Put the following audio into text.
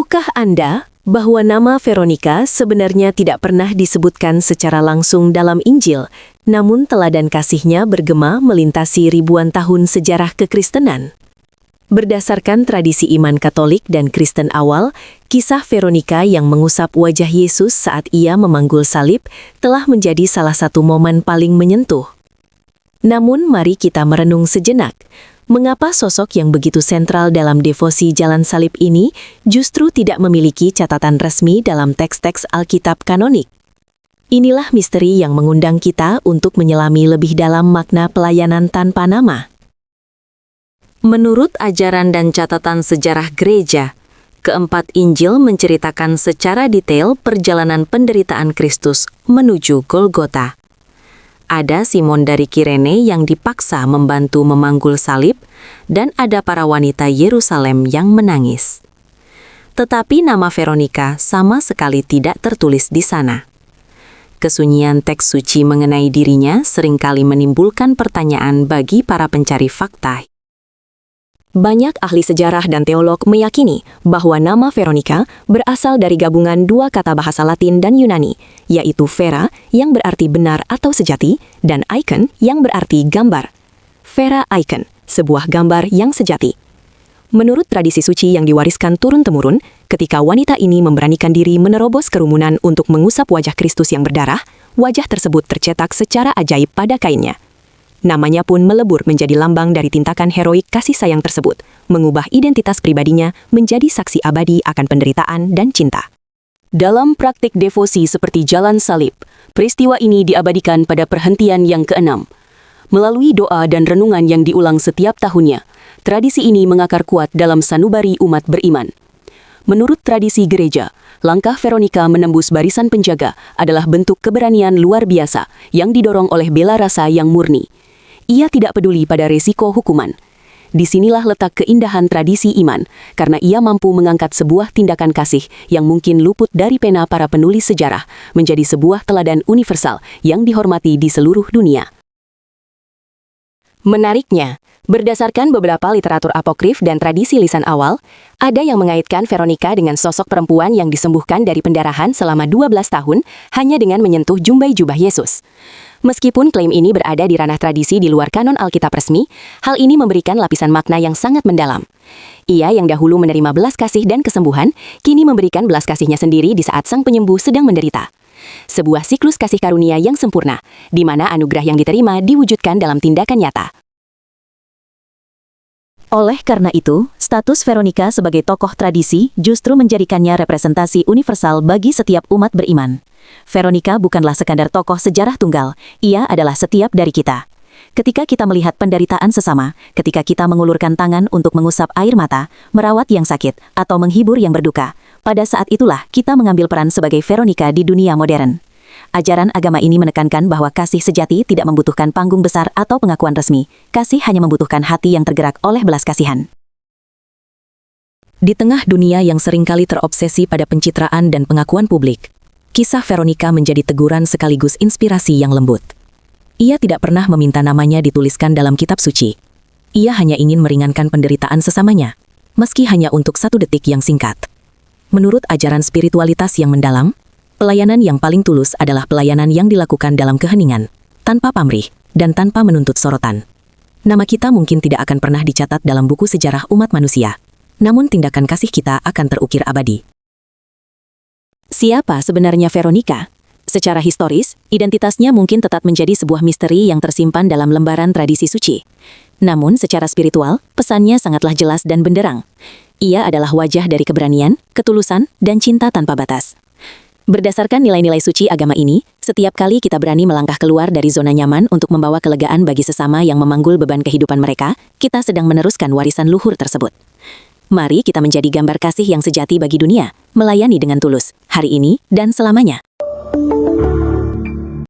Tahukah Anda bahwa nama Veronica sebenarnya tidak pernah disebutkan secara langsung dalam Injil, namun teladan kasihnya bergema melintasi ribuan tahun sejarah kekristenan? Berdasarkan tradisi iman Katolik dan Kristen awal, kisah Veronica yang mengusap wajah Yesus saat ia memanggul salib telah menjadi salah satu momen paling menyentuh. Namun mari kita merenung sejenak. Mengapa sosok yang begitu sentral dalam devosi jalan salib ini justru tidak memiliki catatan resmi dalam teks-teks Alkitab kanonik? Inilah misteri yang mengundang kita untuk menyelami lebih dalam makna pelayanan tanpa nama. Menurut ajaran dan catatan sejarah gereja, keempat Injil menceritakan secara detail perjalanan penderitaan Kristus menuju Golgota. Ada Simon dari Kirene yang dipaksa membantu memanggul salib, dan ada para wanita Yerusalem yang menangis. Tetapi nama Veronica sama sekali tidak tertulis di sana. Kesunyian teks suci mengenai dirinya seringkali menimbulkan pertanyaan bagi para pencari fakta. Banyak ahli sejarah dan teolog meyakini bahwa nama Veronica berasal dari gabungan dua kata bahasa Latin dan Yunani, yaitu vera yang berarti benar atau sejati, dan icon yang berarti gambar. Vera icon, sebuah gambar yang sejati. Menurut tradisi suci yang diwariskan turun-temurun, ketika wanita ini memberanikan diri menerobos kerumunan untuk mengusap wajah Kristus yang berdarah, wajah tersebut tercetak secara ajaib pada kainnya. Namanya pun melebur menjadi lambang dari tindakan heroik kasih sayang tersebut, mengubah identitas pribadinya menjadi saksi abadi akan penderitaan dan cinta. Dalam praktik devosi seperti jalan salib, peristiwa ini diabadikan pada perhentian yang keenam. Melalui doa dan renungan yang diulang setiap tahunnya, tradisi ini mengakar kuat dalam sanubari umat beriman. Menurut tradisi gereja, langkah Veronica menembus barisan penjaga adalah bentuk keberanian luar biasa yang didorong oleh bela rasa yang murni. Ia tidak peduli pada resiko hukuman. Disinilah letak keindahan tradisi iman, karena ia mampu mengangkat sebuah tindakan kasih yang mungkin luput dari pena para penulis sejarah, menjadi sebuah teladan universal yang dihormati di seluruh dunia. Menariknya, berdasarkan beberapa literatur apokrif dan tradisi lisan awal, ada yang mengaitkan Veronica dengan sosok perempuan yang disembuhkan dari pendarahan selama 12 tahun hanya dengan menyentuh jumbai jubah Yesus. Meskipun klaim ini berada di ranah tradisi di luar kanon Alkitab resmi, hal ini memberikan lapisan makna yang sangat mendalam. Ia yang dahulu menerima belas kasih dan kesembuhan, kini memberikan belas kasihnya sendiri di saat sang penyembuh sedang menderita. Sebuah siklus kasih karunia yang sempurna, di mana anugerah yang diterima diwujudkan dalam tindakan nyata. Oleh karena itu, status Veronica sebagai tokoh tradisi justru menjadikannya representasi universal bagi setiap umat beriman. Veronica bukanlah sekadar tokoh sejarah tunggal, ia adalah setiap dari kita. Ketika kita melihat penderitaan sesama, ketika kita mengulurkan tangan untuk mengusap air mata, merawat yang sakit, atau menghibur yang berduka, pada saat itulah kita mengambil peran sebagai Veronica di dunia modern. Ajaran agama ini menekankan bahwa kasih sejati tidak membutuhkan panggung besar atau pengakuan resmi. Kasih hanya membutuhkan hati yang tergerak oleh belas kasihan. Di tengah dunia yang seringkali terobsesi pada pencitraan dan pengakuan publik, kisah Veronica menjadi teguran sekaligus inspirasi yang lembut. Ia tidak pernah meminta namanya dituliskan dalam kitab suci. Ia hanya ingin meringankan penderitaan sesamanya, meski hanya untuk 1 detik yang singkat. Menurut ajaran spiritualitas yang mendalam, pelayanan yang paling tulus adalah pelayanan yang dilakukan dalam keheningan, tanpa pamrih, dan tanpa menuntut sorotan. Nama kita mungkin tidak akan pernah dicatat dalam buku sejarah umat manusia, namun tindakan kasih kita akan terukir abadi. Siapa sebenarnya Veronica? Secara historis, identitasnya mungkin tetap menjadi sebuah misteri yang tersimpan dalam lembaran tradisi suci. Namun secara spiritual, pesannya sangatlah jelas dan benderang. Ia adalah wajah dari keberanian, ketulusan, dan cinta tanpa batas. Berdasarkan nilai-nilai suci agama ini, setiap kali kita berani melangkah keluar dari zona nyaman untuk membawa kelegaan bagi sesama yang memanggul beban kehidupan mereka, kita sedang meneruskan warisan luhur tersebut. Mari kita menjadi gambar kasih yang sejati bagi dunia, melayani dengan tulus, hari ini dan selamanya.